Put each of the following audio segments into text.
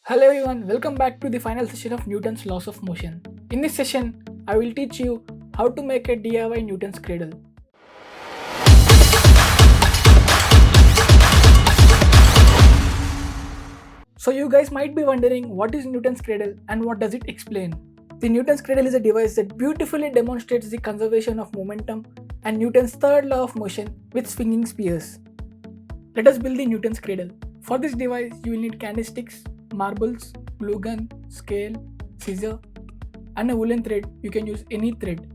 Hello everyone, welcome back to the final session of Newton's laws of motion. In this session, I will teach you how to make a DIY Newton's cradle. So you guys might be wondering what is Newton's cradle and what does it explain. The Newton's cradle is a device that beautifully demonstrates the conservation of momentum and Newton's third law of motion with swinging spheres. Let us build the Newton's cradle. For this device, you will need candlesticks, marbles, glue gun, scale, scissor, and a woolen thread. You can use any thread.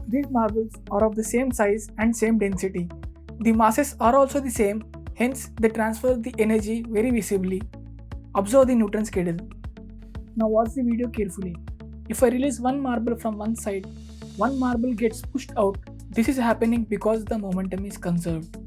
These marbles are of the same size and same density. The masses are also the same, hence they transfer the energy very visibly. Observe the Newton's cradle. Now watch the video carefully. If I release one marble from one side, one marble gets pushed out. This is happening because the momentum is conserved.